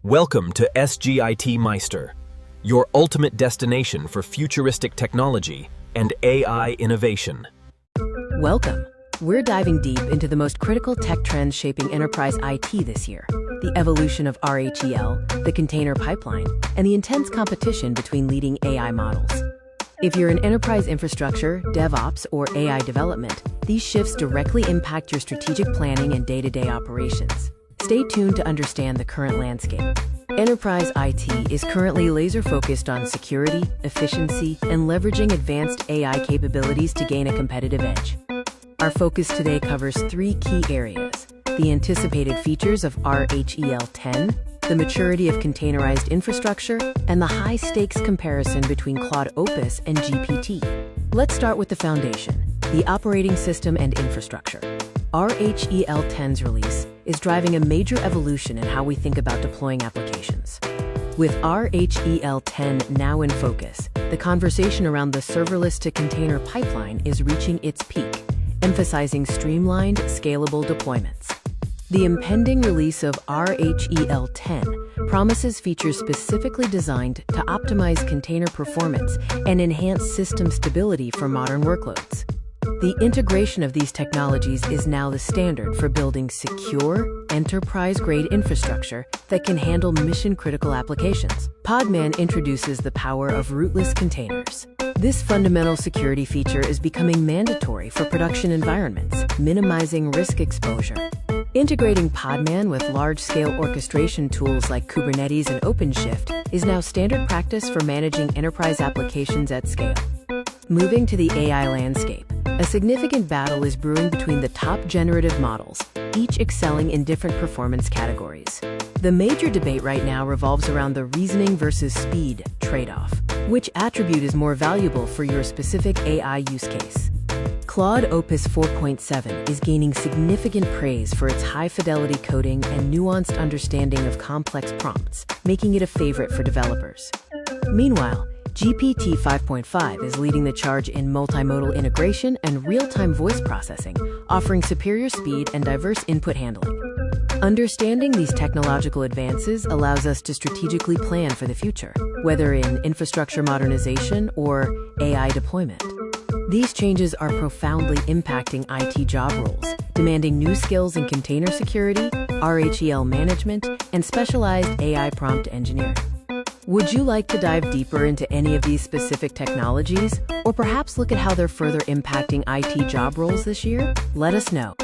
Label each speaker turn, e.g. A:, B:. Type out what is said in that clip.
A: Welcome to SGIT Meister, your ultimate destination for futuristic technology and AI innovation.
B: Welcome. We're diving deep into the most critical tech trends shaping enterprise IT this year, the evolution of RHEL, the container pipeline, and the intense competition between leading AI models. If you're in enterprise infrastructure, DevOps, or AI development, these shifts directly impact your strategic planning and day-to-day operations. Stay tuned to understand the current landscape. Enterprise IT is currently laser-focused on security, efficiency, and leveraging advanced AI capabilities to gain a competitive edge. Our focus today covers three key areas: the anticipated features of RHEL 10, the maturity of containerized infrastructure, and the high-stakes comparison between Claude Opus and GPT. Let's start with the foundation, the operating system and infrastructure. RHEL 10's release is driving a major evolution in how we think about deploying applications. With RHEL 10 now in focus, the conversation around the serverless to container pipeline is reaching its peak, emphasizing streamlined, scalable deployments. The impending release of RHEL 10 promises features specifically designed to optimize container performance and enhance system stability for modern workloads. The integration of these technologies is now the standard for building secure, enterprise-grade infrastructure that can handle mission-critical applications. Podman introduces the power of rootless containers. This fundamental security feature is becoming mandatory for production environments, minimizing risk exposure. Integrating Podman with large-scale orchestration tools like Kubernetes and OpenShift is now standard practice for managing enterprise applications at scale. Moving to the AI landscape, a significant battle is brewing between the top generative models, each excelling in different performance categories. The major debate right now revolves around the reasoning versus speed trade-off. Which attribute is more valuable for your specific AI use case? Claude Opus 4.7 is gaining significant praise for its high-fidelity coding and nuanced understanding of complex prompts, making it a favorite for developers. Meanwhile, GPT 5.5 is leading the charge in multimodal integration and real-time voice processing, offering superior speed and diverse input handling. Understanding these technological advances allows us to strategically plan for the future, whether in infrastructure modernization or AI deployment. These changes are profoundly impacting IT job roles, demanding new skills in container security, RHEL management, and specialized AI prompt engineering. Would you like to dive deeper into any of these specific technologies, or perhaps look at how they're further impacting IT job roles this year? Let us know.